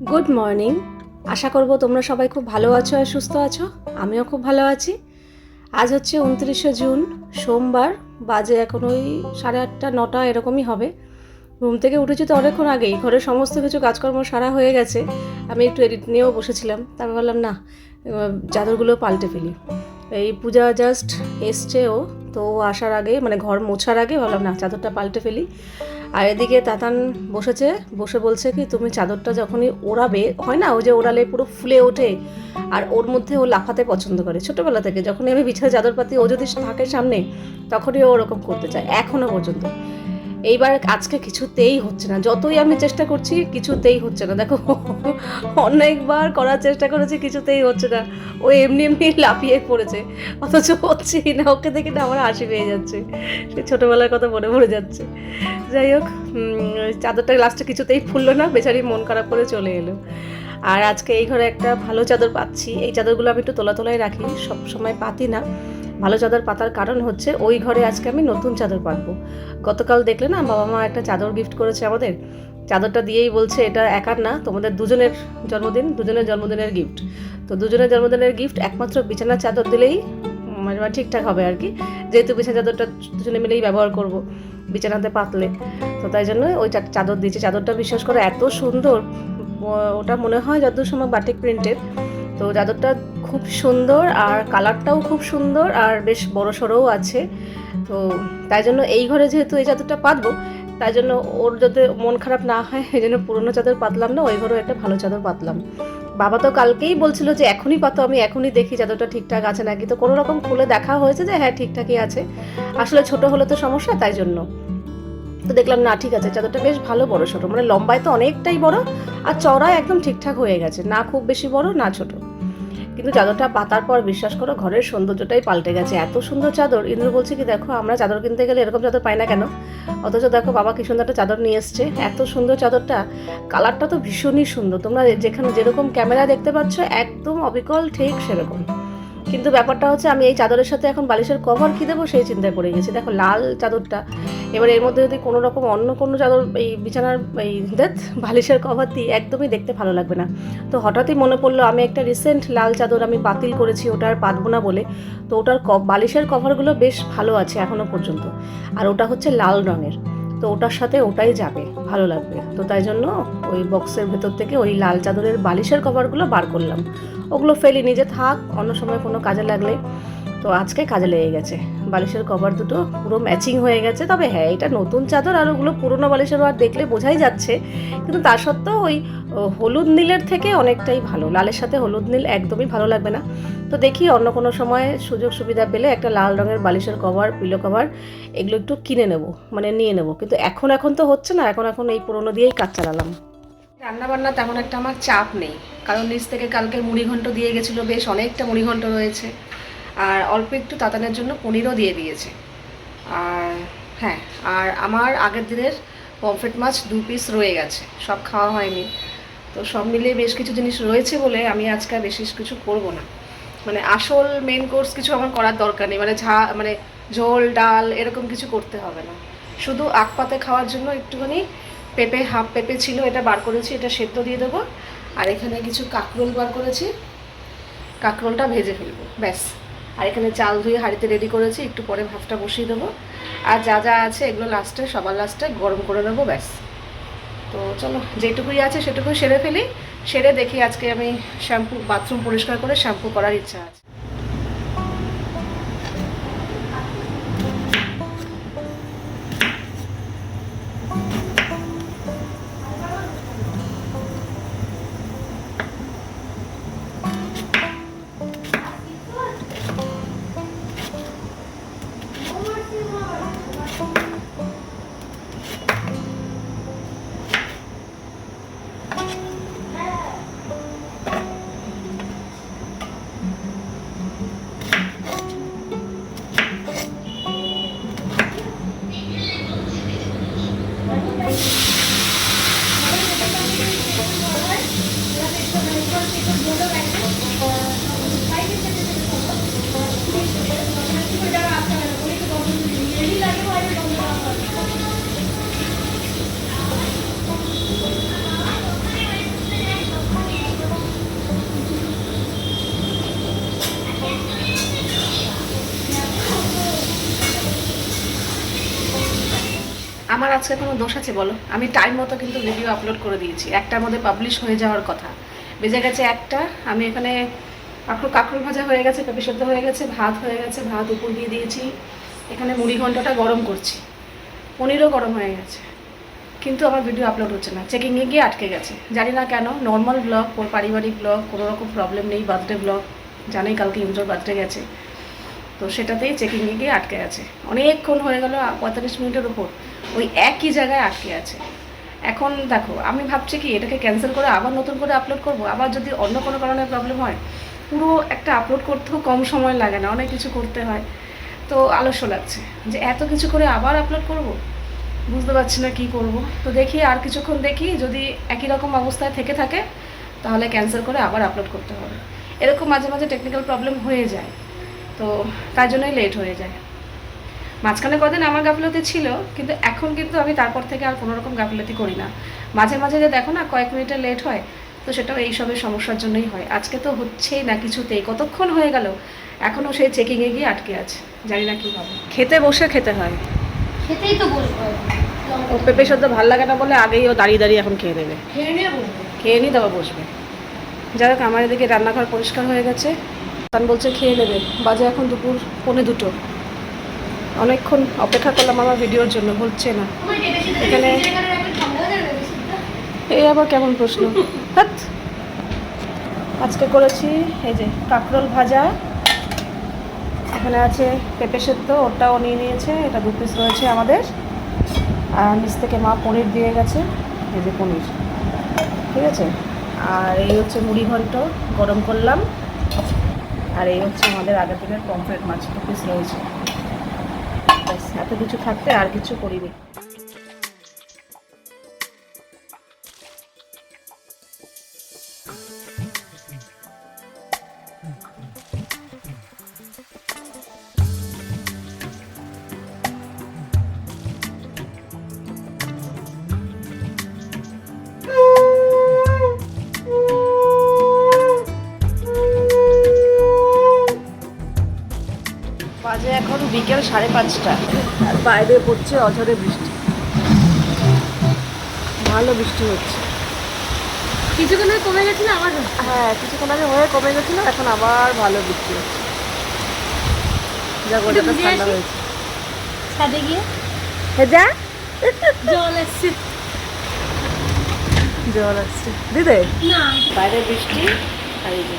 Good morning. আশা করব তোমরা সবাই খুব ভালো আছো আর সুস্থ আছো। আমিও খুব ভালো আছি। আজ হচ্ছে 29শে জুন, সোমবার। বাজে এখন ওই 8:30 9টা এরকমই হবে। ঘুম থেকে উঠেছি তো অনেকক্ষণ আগেই, ঘরের সমস্ত কিছু কাজকর্ম সারা হয়ে গেছে। আমি একটু এডিট নিয়েও বসেছিলাম, তারপর ভাবলাম না, চাদরগুলো পাল্টে ফেলি। এই পূজা জাস্ট এসছে, তো ও আসার আগে মানে ঘর মোছার আগে ভাবলাম না, চাদরটা পাল্টে ফেলি। আর এদিকে তাতান বসে বলছে কি, তুমি চাদরটা যখনই ওড়াবে, হয় না, ও যে ওড়ালে পুরো ফুলে ওঠে, আর ওর মধ্যে ও লাফাতে পছন্দ করে ছোটোবেলা থেকে। যখনই আমি বিছানা চাদর পাতি, ও যদি থাকে সামনে, তখনই ও ওরকম করতে চায় এখনও পর্যন্ত। এইবার আজকে কিছুতেই হচ্ছে না, যতই আমি চেষ্টা করছি কিছুতেই হচ্ছে না। দেখো, অনেকবার করার চেষ্টা করেছি, কিছুতেই হচ্ছে না। ও এমনি এমনি লাফিয়ে পড়েছে, অথচ হচ্ছেই না। ওকে দেখে না আমার হাসি পেয়ে যাচ্ছে, সে ছোটোবেলার কথা মনে পড়ে যাচ্ছে। যাই হোক, চাদরটা লাস্টে কিছুতেই ফুললো না, বেচারি মন খারাপ করে চলে এলো। আর আজকে এই ঘরে একটা ভালো চাদর পাচ্ছি। এই চাদরগুলো আমি একটু তোলাই রাখি, সব সময় পাতি না। ভালো চাদর পাতার কারণ হচ্ছে, ওই ঘরে আজকে আমি নতুন চাদর পাতবো। গতকাল দেখলে না, বাবা মা একটা চাদর গিফট করেছে আমাদের। চাদরটা দিয়েই বলছে এটা একার না, তোমাদের দুজনের জন্মদিনের গিফট। তো দুজনের জন্মদিনের গিফট, একমাত্র বিছানার চাদর দিলেই মানে ঠিকঠাক হবে আর কি। যেহেতু বিছানা চাদরটা দুজনে মিলেই ব্যবহার করব বিছানাতে পাতলে, তো তাই জন্য ওই চাদর দিয়েছে। চাদরটা বিশ্বাস করে এত সুন্দর, ওটা মনে হয় যতদূর সময় বাটিক প্রিন্টের। তো চাদরটা খুব সুন্দর, আর কালারটাও খুব সুন্দর, আর বেশ বড় সড়োও আছে। তো তাই জন্য এই ঘরে যেহেতু এই চাদরটা পাতবো, তাই জন্য ওর যাতে মন খারাপ না হয়, এই জন্য পুরোনো চাদর পাতলাম না, ওই ঘরেও একটা ভালো চাদর পাতলাম। বাবা তো কালকেই বলছিল যে এখনই পাতো, আমি এখনই দেখি চাদরটা ঠিকঠাক আছে নাকি। তো কোনো রকম খুলে দেখা হয়েছে যে হ্যাঁ, ঠিকঠাকই আছে। আসলে ছোট হলে তো সমস্যা, তাই জন্য। তো দেখলাম না, ঠিক আছে, চাদরটা বেশ ভালো বড় ছোটো, মানে লম্বায় তো অনেকটাই বড়, আর চওড়ায় একদম ঠিকঠাক হয়ে গেছে, না খুব বেশি বড় না ছোট। কিন্তু চাদরটা পাতার পর বিশ্বাস করো, ঘরের সৌন্দর্যটাই পাল্টে গেছে। এত সুন্দর চাদর। ইন্দ্র বলছে কি, দেখো আমরা চাদর কিনতে গেলে এরকম চাদর পাই না কেন, অথচ দেখো বাবা কি সুন্দর একটা চাদর নিয়ে এসছে। এত সুন্দর চাদরটা, কালারটা তো ভীষণই সুন্দর। তোমরা যেখানে যেরকম ক্যামেরা দেখতে পাচ্ছ, একদম অবিকল ঠিক সেরকম। কিন্তু ব্যাপারটা হচ্ছে, আমি এই চাদরের সাথে এখন বালিশের কভার কী দেবো সেই চিন্তায় পড়ে গেছি। দেখো লাল চাদরটা, এবার এর মধ্যে যদি কোনো রকম অন্য কোনো চাদর, এই বিছানার এই বালিশের কভার দিই, একদমই দেখতে ভালো লাগবে না। তো হঠাৎই মনে পড়লো, আমি একটা রিসেন্ট লাল চাদর আমি বাতিল করেছি, ওটা আর পাতবো না বলে। তো ওটার বালিশের কভারগুলো বেশ ভালো আছে এখনও পর্যন্ত, আর ওটা হচ্ছে লাল রঙের। তো ওটার সাথে ওটাই যাবে, ভালো লাগবে। তো তাই জন্য ওই বক্সের ভেতর থেকে ওই লাল চাদরের বালিশের কভারগুলো বার করলাম। ওগুলো ফেলি, নিজে থাক, অন্য সময় কোনো কাজে লাগলে। তো আজকে কাজে লেগে গেছে, বালিশের কভার দুটো পুরো ম্যাচিং হয়ে গেছে। তবে হ্যাঁ, এটা নতুন চাদর, আর ওগুলো পুরোনো বালিশেরও আর দেখলে বোঝাই যাচ্ছে। কিন্তু তা সত্ত্বেও ওই হলুদ নীলের থেকে অনেকটাই ভালো। লালের সাথে হলুদ নীল একদমই ভালো লাগবে না। তো দেখি অন্য কোনো সময় সুযোগ সুবিধা পেলে একটা লাল রঙের বালিশের কভার, পিলো কভার, এগুলো একটু কিনে নেব, মানে নিয়ে নেব। কিন্তু এখন তো হচ্ছে না, এখন এই পুরোনো দিয়েই কাজ চালালাম। রান্নাবান্না তেমন একটা আমার চাপ নেই, কারণ নিচ থেকে কালকে মুড়িঘণ্ট দিয়ে গেছিলো, বেশ অনেকটা মুড়িঘণ্ট রয়েছে। আর অল্প একটু তাতানের জন্য পনিরও দিয়ে দিয়েছে। আর হ্যাঁ, আর আমার আগের দিনের পমফ্রেট মাছ 2 পিস রয়ে গেছে, সব খাওয়া হয়নি। তো সব মিলিয়ে বেশ কিছু জিনিস রয়েছে বলে আমি আজকে বেশি কিছু করব না। মানে আসল মেন কোর্স কিছু আমার করার দরকার নেই, মানে ঝোল ডাল এরকম কিছু করতে হবে না। শুধু আখ পাতে খাওয়ার জন্য একটুখানি পেঁপে, হাফ পেঁপে ছিল, এটা বার করেছি, এটা সেদ্ধ দিয়ে দেবো। আর এখানে কিছু কাঁকরোল বার করেছি, কাঁকরোলটা ভেজে ফেলবো, ব্যাস। আর এখানে চাল ধুয়ে হাঁড়িতে রেডি করেছি, একটু পরে ভাতটা বসিয়ে দেবো। আর যা যা আছে এগুলো সবার লাস্টে গরম করে দেবো, ব্যাস। তো চলো, যেটুকুই আছে সেটুকুই সেরে ফেলি। সেরে দেখি, আজকে আমি বাথরুম পরিষ্কার করে শ্যাম্পু করার ইচ্ছা আছে। আজকে কোনো দোষ আছে বলো? আমি টাইম মতো কিন্তু ভিডিও আপলোড করে দিয়েছি, একটার মধ্যে পাবলিশ হয়ে যাওয়ার কথা। বেজে গেছে একটা, আমি এখানে কাঁকরোল ভাজা হয়ে গেছে, পেঁপে সেদ্ধ হয়ে গেছে, ভাত হয়ে গেছে, ভাত উপর দিয়ে দিয়েছি। এখানে মুড়ি ঘন্টটা গরম করছি, পনিরও গরম হয়ে গেছে, কিন্তু আমার ভিডিও আপলোড হচ্ছে না। চেকিংয়ে গিয়ে আটকে গেছে, জানি না কেন। নর্মাল ব্লগ, ওর পারিবারিক ব্লগ, কোনো রকম প্রবলেম নেই। বার্থডে ব্লগ, জানেই কালকে ইন্দ্রর বার্থডে গেছে, তো সেটাতেই চেকিংয়ে গিয়ে আটকে আছে। অনেকক্ষণ হয়ে গেল, 45 মিনিটের উপর ওই একই জায়গায় আটকে আছে। এখন দেখো, আমি ভাবছি কি এটাকে ক্যান্সেল করে আবার নতুন করে আপলোড করব। আবার যদি অন্য কোনো কারণে প্রবলেম হয়, পুরো একটা আপলোড করতেও কম সময় লাগে না, অনেক কিছু করতে হয়। তো আলস্য লাগছে যে এত কিছু করে আবার আপলোড করব, বুঝতে পারছি না কী করব। তো দেখি আর কিছুক্ষণ, দেখি যদি একই রকম অবস্থায় থেকে থাকে তাহলে ক্যান্সেল করে আবার আপলোড করতে হবে। এরকম মাঝে মাঝে টেকনিক্যাল প্রবলেম হয়ে যায়, তো তার জন্যই লেট হয়ে যায়। মাঝখানে কদিন আমার গাফিলতি ছিল, কিন্তু এখন কিন্তু আমি তারপর থেকে আর কোনো রকম গাফিলতি করি না। মাঝে মাঝে যে দেখো না কয়েক মিনিটের লেট হয়, তো সেটাও এইসবের সমস্যার জন্যই হয়। আজকে তো হচ্ছেই না কিছুতেই, কতক্ষণ হয়ে গেল এখনও সেই চেকিংয়ে গিয়ে আটকে আছে, জানি না কী হবে। খেতে বসে খেতে হয়, খেতেই তো বলবো। ও পেঁপে সদ্য ভালো লাগে না বলে আগেই ও দাঁড়িয়ে দাঁড়িয়ে এখন খেয়ে নেবে, খেয়ে নিই তারপর বসবে। যাই হোক, আমার এদিকে রান্নাঘর পরিষ্কার হয়ে গেছে, তান বলছে খেয়ে নেবে। বাজে এখন দুপুর 1:45। অনেকক্ষণ অপেক্ষা করলাম আমার ভিডিওর জন্য, হচ্ছে না। এখানে এই আবার কেমন প্রশ্ন? হাত আজকে করেছি এই যে কাঁকরোল ভাজা, এখানে আছে পেঁপে সেদ্ধ, ওটাও নিয়ে নিয়েছে, এটা 2 পিস রয়েছে আমাদের। আর নিচ থেকে মা পনির দিয়ে গেছে, এই যে পনির, ঠিক আছে। আর এই হচ্ছে মুড়ি ঘন্ট গরম করলাম। আর এই হচ্ছে আমাদের আগের দিনের পমফ্রেট মাছ 2 পিস রয়েছে। ব্যাস, এত কিছু থাকতে আর কিছু করিনি। বাজে এখন বিকেল 5:30, আর বাইরে পড়ছে অঝরে বৃষ্টি, ভালো বৃষ্টি হচ্ছে। কিছুক্ষণ আগে কমে গেছিল আবার। হ্যাঁ, কিছুক্ষণ আগে হয়ে কমে গেছিলো, এখন আবার ভালো বৃষ্টি হচ্ছে। যা গোটাটা ঠান্ডা হয়েছে। ছাদে গিয়ে যা জল এসছে। জল আসছে দিদে, না বাইরে বৃষ্টি। আর এই যে,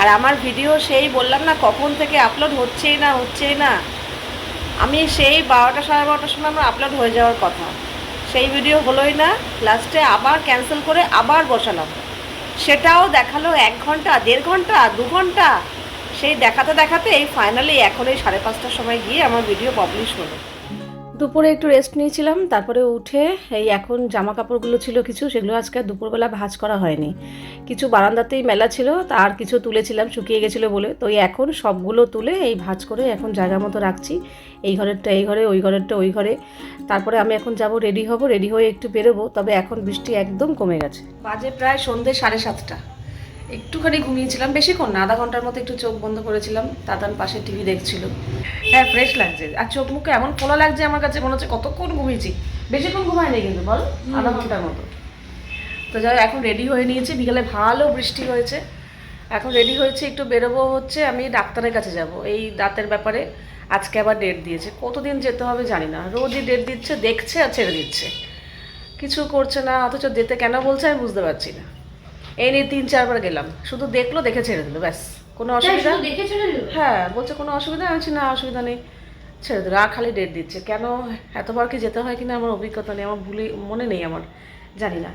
আর আমার ভিডিও সেই বললাম না কখন থেকে আপলোড হচ্ছেই না। আমি সেই 12টা 12:30 সময় আমার আপলোড হয়ে যাওয়ার কথা, সেই ভিডিও হলোই না। লাস্টে আবার ক্যান্সেল করে আবার বসালাম, সেটাও দেখালো 1 ঘন্টা, 1.5 ঘন্টা, 2 ঘন্টা। সেই দেখাতে দেখাতে এই ফাইনালি এখন এই 5:30টার সময় গিয়ে আমার ভিডিও পাবলিশ হলো। দুপুরে একটু রেস্ট নিয়েছিলাম, তারপরে উঠে এই এখন জামা কাপড়গুলো ছিল কিছু, সেগুলো আজকে দুপুরবেলা ভাঁজ করা হয়নি। কিছু বারান্দাতেই মেলা ছিল, তার কিছু তুলেছিলাম শুকিয়ে গেছিলো বলে, তো এখন সবগুলো তুলে এই ভাঁজ করে এখন জায়গা মতো রাখছি। এই ঘরেরটা এই ঘরে, ওই ঘরেরটা ওই ঘরে। তারপরে আমি এখন যাব, রেডি হব, রেডি হয়ে একটু বেরোবো। তবে এখন বৃষ্টি একদম কমে গেছে। বাজে প্রায় সন্ধ্যে 7:30। একটুখানি ঘুমিয়েছিলাম, বেশিক্ষণ না, আধা ঘন্টার মতো একটু চোখ বন্ধ করেছিলাম। দাদান পাশে টিভি দেখছিল। হ্যাঁ, ফ্রেশ লাগছে, আর চোখ মুখে এমন খোলা লাগছে, আমার কাছে মনে হচ্ছে কতক্ষণ ঘুমিয়েছি। বেশিক্ষণ ঘুমায়নি কিন্তু, বল, আধা ঘন্টার মতো। তো যাই, এখন রেডি হয়ে নিয়েছি, বিকেলে ভালো বৃষ্টি হয়েছে। এখন রেডি হয়েছে, একটু বেরোবো। হচ্ছে আমি ডাক্তারের কাছে যাব এই দাঁতের ব্যাপারে। আজকে আবার ডেট দিয়েছে, কতদিন যেতে হবে জানি না। রোজই ডেট দিচ্ছে, দেখছে আর ছেড়ে দিচ্ছে, কিছু করছে না। অথচ যেতে কেন বলছে আমি বুঝতে পারছি না। এই নিয়ে 3-4 বার গেলাম, শুধু দেখলো, দেখে ছেড়ে দিল, ব্যাস। কোনো অসুবিধা? হ্যাঁ, বলছে কোনো অসুবিধা। আমি বলছি না, অসুবিধা নেই, ছেড়ে দিল। আর খালি ডেট দিচ্ছে। কেন এতবার কি যেতে হয় কিনা আমার অভিজ্ঞতা নেই, আমার মনে নেই, আমার জানি না।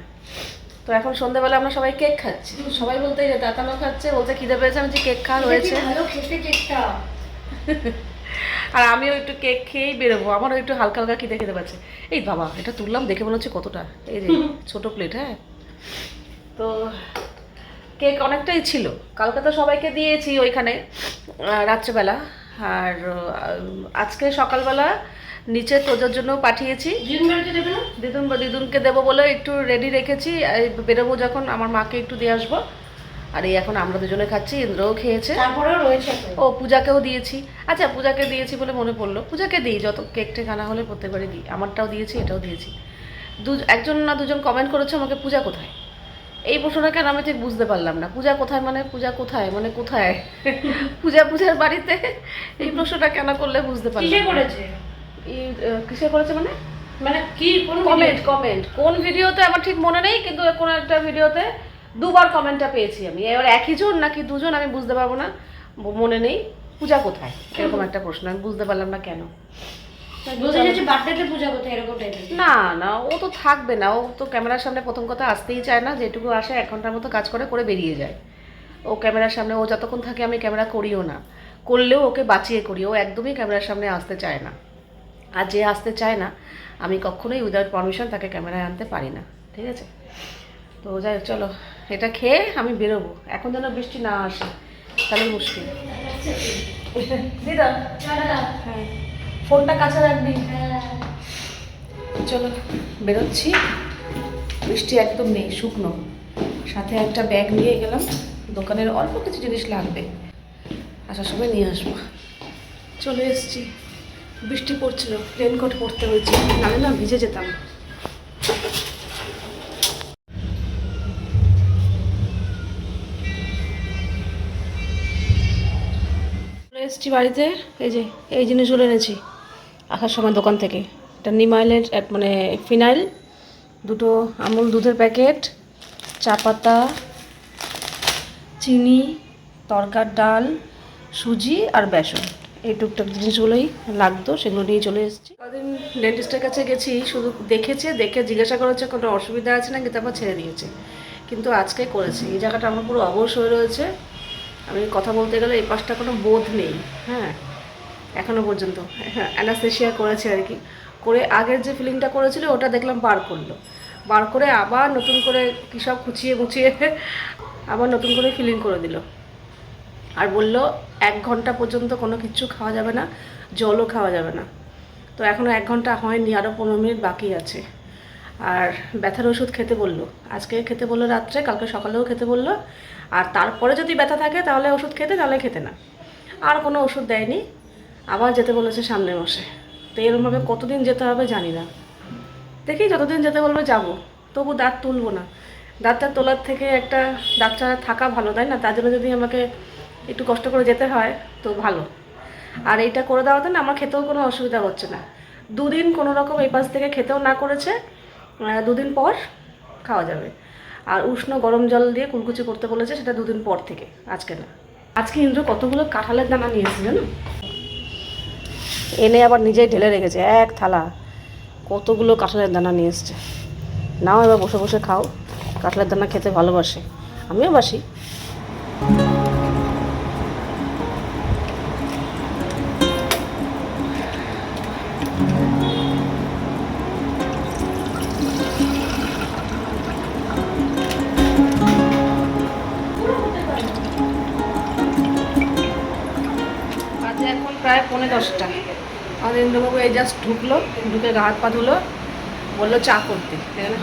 তো এখন সন্ধ্যাবেলা আমরা সবাই কেক খাচ্ছি, সবাই বলতে যে দাঁতানো খাচ্ছে, বলছে খিদে পেয়েছে। আমি যে কেক খাওয়া হয়েছে, আর আমিও একটু কেক খেয়েই বেরোবো, আমারও একটু হালকা হালকা খিদে পাচ্ছে। এই বাবা, এটা তুললাম, দেখে মনে হচ্ছে কতটা, এই যে ছোট প্লেট। হ্যাঁ, তো কেক অনেকটাই ছিল, কালকে তো সবাইকে দিয়েছি ওইখানে রাত্রেবেলা। আর আজকে সকালবেলা নিচে তোজোর জন্য পাঠিয়েছি। দিদুনকে দেবো বলে একটু রেডি রেখেছি। বেরোবো যখন, আমার মাকে একটু দিয়ে আসবো। আর এই এখন আমরা দুজনে খাচ্ছি, ইন্দ্রও খেয়েছে, তারপরেও রয়েছে তো। ও পূজাকেও দিয়েছি। আচ্ছা পূজাকে দিয়েছি বলে মনে পড়লো, পূজাকে দিই যত কেক টেক আনা হলে প্রত্যেকবারই দিই, আমারটাও দিয়েছি এটাও দিয়েছি। একজন না দুজন কমেন্ট করেছে আমাকে পূজা কোথায়, এই প্রশ্নটা কেন আমি ঠিক বুঝতে পারলাম না। পূজা কোথায় মানে পূজা কোথায় মানে কোথায় পূজার বাড়িতে, এই প্রশ্নটা কেন করলে বুঝতে পারলাম কিসে না। করেছে? কিসে করেছে মানে মানে কি কোন কমেন্ট কোন ভিডিওতে আমার ঠিক মনে নেই, কিন্তু কোনো একটা ভিডিওতে দুবার কমেন্টটা পেয়েছি আমি। এবার একই জন নাকি দুজন আমি বুঝতে পারবো না, মনে নেই। পূজা কোথায় এরকম একটা প্রশ্ন, আমি বুঝতে পারলাম না কেন। বুঝে যাচ্ছে বার্থডেতে পূজা করতে এরকম টাইপের। না না, ও তো থাকবে না, ও তো ক্যামেরার সামনে প্রথম কথা আসতেই চায় না, যেটুকু আসে 1 ঘন্টার মতো কাজ করে বেরিয়ে যায়। ও ক্যামেরার সামনে, ও যতক্ষণ থাকে আমি ক্যামেরা করিও না, করলেও ওকে বাঁচিয়ে করি, ও একদমই ক্যামেরার সামনে আসতে চায় না। আর যে আসতে চায় না আমি কখনোই উইদাউট পারমিশন তাকে ক্যামেরায় আনতে পারি না, ঠিক আছে? তো যাই হোক, চলো এটা খেয়ে আমি বেরোবো, এখন যেন বৃষ্টি না আসে, তাহলে মুশকিল। দিদা হ্যাঁ, ফোনটা কাছে রাখবি। চলো বেরোচ্ছি, বৃষ্টি একদম নেই, শুকনো। সাথে একটা ব্যাগ নিয়ে গেলাম, দোকানের অল্প কিছু জিনিস লাগবে, আসার সময় নিয়ে আসবো। চলে এসেছি, বৃষ্টি পড়ছিল, রেনকোট পরতে হয়েছে, নাহলে না ভিজে যেতাম। চলে এসেছি বাড়িতে, এই জিনিসগুলো এনেছি আসার সময় দোকান থেকে। একটা নিম অয়েলের মানে ফিনাইল, 2টো আমুল দুধের প্যাকেট, চা পাতা, চিনি, তরকার ডাল, সুজি আর বেসন, এই টুকটাক জিনিসগুলোই লাগতো, সেগুলো নিয়ে চলে এসেছি। কদিন ডেন্টিস্টের কাছে গেছি, শুধু দেখে জিজ্ঞাসা করেছে কোনো অসুবিধা আছে নাকি, তারপর ছেড়ে দিয়েছে। কিন্তু আজকে করেছে, এই জায়গাটা আমার পুরো অবশ হয়ে রয়েছে, আমি কথা বলতে গেলে এই পাশটা কোনো বোধ নেই। হ্যাঁ, এখনও পর্যন্ত অ্যানাস্থেশিয়া করেছে আর কি, করে আগের যে ফিলিংটা করেছিল ওটা দেখলাম বার করে আবার নতুন করে কী সব খুঁচিয়ে মুচিয়ে আবার নতুন করে ফিলিং করে দিল। আর বলল 1 ঘন্টা পর্যন্ত কোনো কিছু খাওয়া যাবে না, জলও খাওয়া যাবে না। তো এখনও 1 ঘন্টা হয়নি, আরও 15 মিনিট বাকি আছে। আর ব্যথার ওষুধ খেতে বললো, আজকে খেতে বললো রাত্রে, কালকে সকালেও খেতে বললো। আর তারপরে যদি ব্যথা থাকে তাহলে ওষুধ খেতে, তাহলে খেতে না। আর কোনো ওষুধ দেয়নি, আবার যেতে বলেছে সামনের মাসে। তো এরকমভাবে কতদিন যেতে হবে জানি না, দেখি যতদিন যেতে বলবে যাব। তবু দাঁত তুলবো না, দাঁতটা তোলার থেকে একটা দাঁতটা থাকা ভালো, তাই না? তার জন্য যদি আমাকে একটু কষ্ট করে যেতে হয় তো ভালো। আর এইটা করে দেওয়াতে না আমার খেতেও কোনো অসুবিধা হচ্ছে না। 2 দিন কোনো রকম এই পাশ থেকে খেতেও না করেছে, 2 দিন পর খাওয়া যাবে। আর উষ্ণ গরম জল দিয়ে কুলকুচি করতে বলেছে, সেটা 2 দিন পর থেকে, আজকে না। আজকে ইন্দ্র কতগুলো কাঁঠালের দানা নিয়ে এসেছে জানো, এনে আবার নিজেই ঢেলে রেখেছে 1 থালা, কতগুলো কাঁঠালের দানা নিয়ে এসছে। নাও এবার বসে বসে খাও, কাঁঠালের দানা খেতে ভালোবাসে, আমিও বাসি। বাজে এখন প্রায় 9:45। আমাদের ইন্দ্রবাবু এই জাস্ট ঢুকলো, ঢুকে গা হাত পা ধুলো, বললো চা করতে। এখানে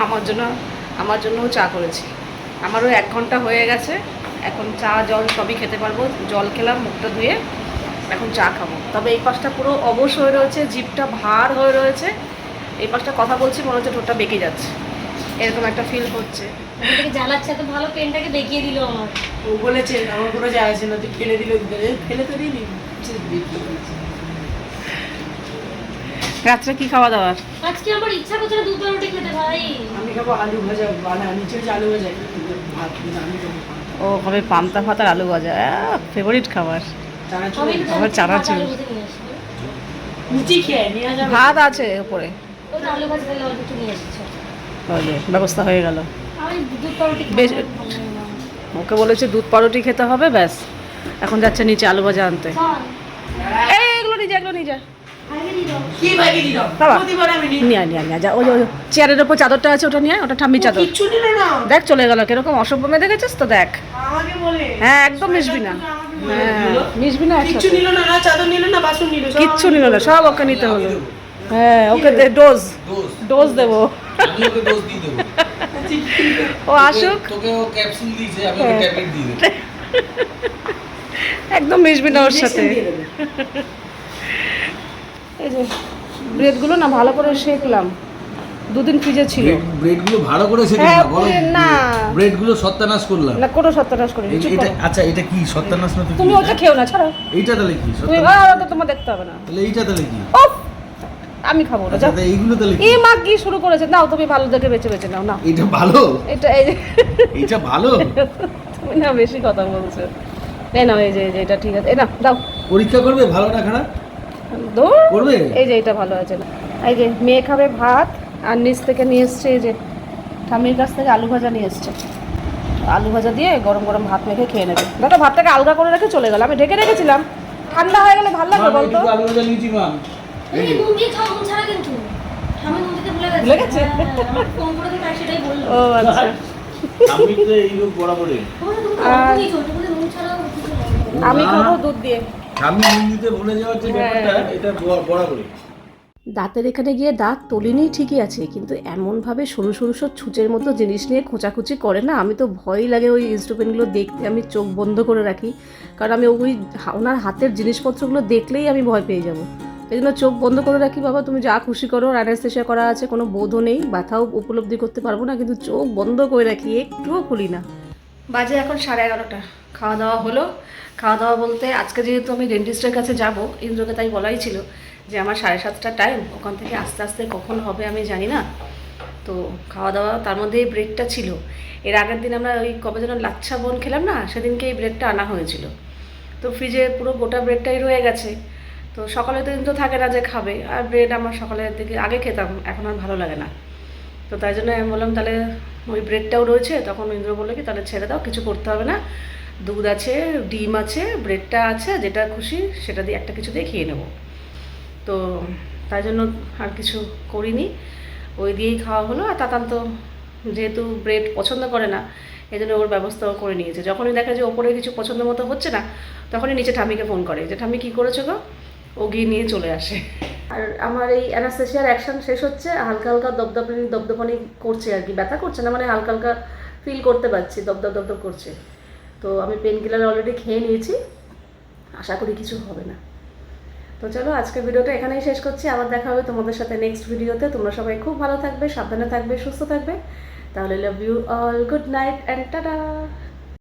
আমার জন্যও চা করেছি। আমারও 1 ঘন্টা হয়ে গেছে, এখন চা জল সবই খেতে পারবো। জল খেলাম, মুখটা ধুয়ে এখন চা খাবো। তবে এই পাশটা পুরো অবশ হয়ে রয়েছে, জিভটা ভার হয়ে রয়েছে। এই পাশটা কথা বলছি মনে হচ্ছে ঠোঁটটা বেঁকে যাচ্ছে, এরকম একটা ফিল হচ্ছে। থেকে জ্বালাচ্ছে, তো ভালো পেনটাকে দেখিয়ে দিল আমার। ও বলেছে আমার কোনো যায় আসে না, তুই ফেলে দিল, ফেলে তো দিইনি। রাত্রে কি খাওয়া দাওয়ার? আজকে আমার ইচ্ছা করছে না 2 রুটি খেতে ভাই। আমি খাবো আলু ভাজা, নিচে হচ্ছে আলু ভাজা, ভাত আমি খাবো। ও হবে পান্তা ভাত আর আলু ভাজা, ফেভারিট খাবার। আমি তো আমার চানাচুর। আলু ভাজা নিয়ে আসবো। লুচি খেয়ে নিয়ে যাবে। ভাত আছে উপরে, ও তো আলু ভাজা তাহলে অল্প একটু নিয়ে এসেছে। ব্যবস্থা হয়ে গেল। আমি 2 রুটি বেশ, ওকে বলেছে দুধ পাউরুটি খেতে হবে, ব্যাস। এখন যাচ্ছে নিচে আলু ভাজা আনতে। এই এগুলো নিয়ে যা কি ভাগে দিল বাবা। প্রতিবার আমি নিই। নিয়ে যা। ওই চেয়ারের ওপর চাদরটা আছে, ওটা নিয়ে, ওটা ঠাম্মি চাদর। কিচ্ছু নিল না, দেখ চলে গেল, কিরকম অসভ্য মেয়ে দেখেছিস তো, দেখ। আমাকে বলে হ্যাঁ একদম মিশবি না, হ্যাঁ মিশবি না কিচ্ছু একসাথে। নিল না, না চাদর নিল না, বাসন নিল, সব কিচ্ছু নিল না, সব ওকে নিতে হলো। হ্যাঁ ওকে ডোজ দেবো। ও আসুক, তোকে ও ক্যাপসুল দিয়েছে, আমি ওকে ট্যাবলেট দিয়ে দেবো। একদম মিশবি না ওর সাথে। দিয়ে দেবে। এই যে ব্রেডগুলো না ভালো করে শেকলাম, দুদিন ফ্রিজে ছিল। ব্রেড গুলো ভালো করে সেকে হ্যাঁ, না বলো, না। ব্রেড গুলো সত্যানাশ করলাম। না কোনো সত্যানাশ করিনি, চুপ এটা করো। আচ্ছা, এটা কি সত্যানাশ না? তো তুমি ওটা খেও না, ছাড়ো। এইটা তাহলে কি তুমি সত্যানাশ? ওটা তোমার দেখতে হবে না। তাহলে এইটা তাহলে কি? ওফ, আমি খাবো না, আচ্ছা, যাও। তাহলে এইগুলো তাহলে কি? এই মা কি শুরু করেছে? নাও তুমি ভালো দেখে বেছে বেছে নাও না। এইটা ভালো, এটা এই যে এইটা ভালো। তুমি না বেশি কথা বলছো। এই নাও, এই যে এটা ঠিক আছে, এই না দাও। পরীক্ষা করবে ভালো না খারাপ দূর। করবে? এই যে এটা ভালো আছে না। এই যে মেয়ে খাবে ভাত, আর নিচ থেকে নিয়ে এসছে এই যে ঠাম্মির কাছ থেকে আলু ভাজা নিয়ে এসছে। আলু ভাজা দিয়ে গরম গরম ভাত মেখে খেয়ে নেবে। দেখো ভাতটাকে আলগা করে রেখে চলে গেল, আমি ঢেকে রেখেছিলাম। ঠান্ডা হয়ে গেলে ভালো লাগবে বলতো? আলু ভাজা নিয়েছি মাম। এই যে নুন দিয়ে খাও, নুন ছাড়া কিন্তু আমি নুন দিতে ভুলে গেছি। ভুলে গেছে? আমার ফোন করে দিয়ে তাই সেটাই বললো। ও আচ্ছা। আমি তো এই লোক বরাবরই। তোমরা তুমি আর- দিয়েছো, ওটা বলে নুন ছাড়া কিছু নেই। আমি খাবো দুধ দিয়ে। আমি হিন্দিতে ভুলে যাওয়ার যে ব্যাপারটা, এটা বরাবরই। দাঁতের এখানে গিয়ে দাঁত তোলেনি ঠিকই আছে, কিন্তু এমনভাবে সরু সরু সব ছুঁচের মতো জিনিস নিয়ে খোঁচাখুচি করে না, আমি তো ভয়ই লাগে ওই ইনস্ট্রুমেন্টগুলো দেখতে। আমি চোখ বন্ধ করে রাখি, কারণ আমি ওই ওনার হাতের জিনিসপত্রগুলো দেখলেই আমি ভয় পেয়ে যাব। এই জন্য চোখ বন্ধ করে রাখি। বাবা তুমি যা খুশি করো, অ্যানাস্থেশিয়া করা আছে, কোনো বোধও নেই, ব্যথাও উপলব্ধি করতে পারবো না, কিন্তু চোখ বন্ধ করে রাখি, একটুও খুলি না। বাজে এখন 11:30। খাওয়া দাওয়া হলো। খাওয়া দাওয়া বলতে আজকে যেহেতু আমি ডেন্টিস্টের কাছে যাব, ইন্দ্রকে তাই বলাই ছিল যে আমার 7:30 টাইম, ওখান থেকে আস্তে আস্তে কখন হবে আমি জানি না। তো খাওয়া দাওয়া, তার মধ্যে এই ব্রেডটা ছিল। এর আগের দিন আমরা ওই কবে যেন লাচ্ছা বোন খেলাম না, সেদিনকে এই ব্রেডটা আনা হয়েছিল। তো ফ্রিজে পুরো গোটা ব্রেডটাই রয়ে গেছে। তো সকালে তো কিন্তু থাকে না যে খাবে, আর ব্রেড আমার সকালের দিকে আগে খেতাম, এখন আর ভালো লাগে না। তো তাই জন্য আমি বললাম তাহলে ওই ব্রেডটাও রয়েছে। তখন ইন্দ্র বললো কি তাহলে ছেড়ে দাও, কিছু করতে হবে না, দুধ আছে, ডিম আছে, ব্রেডটা আছে, যেটা খুশি সেটা দিয়ে একটা কিছু দিয়ে খেয়ে নেবো। তো তাই জন্য আর কিছু করিনি, ওই দিয়েই খাওয়া হলো। আর তাতান্ত যেহেতু ব্রেড পছন্দ করে না, এই জন্য ওর ব্যবস্থাও করে নিয়েছে। যখনই দেখে যে ওপরে কিছু পছন্দ মতো হচ্ছে না, তখনই নিচে ঠাম্মিকে ফোন করে যে ঠাম্মি কী করেছো গো, ও গিয়ে নিয়ে চলে আসে। আর আমার এই অ্যানাস্থেশিয়ার অ্যাকশন শেষ হচ্ছে, হালকা হালকা দপদপানি করছে আর কি, ব্যথা করছে না, মানে হালকা হালকা ফিল করতে পারছি, দপদপ করছে। তো আমি পেন কিলার অলরেডি খেয়ে নিয়েছি, আশা করি কিছু হবে না। তো চলো আজকের ভিডিওটা এখানেই শেষ করছি, আবার দেখা হবে তোমাদের সাথে নেক্সট ভিডিওতে। তোমরা সবাই খুব ভালো থাকবে, সাবধানে থাকবে, সুস্থ থাকবে। তাহলে love you all, good night and tata.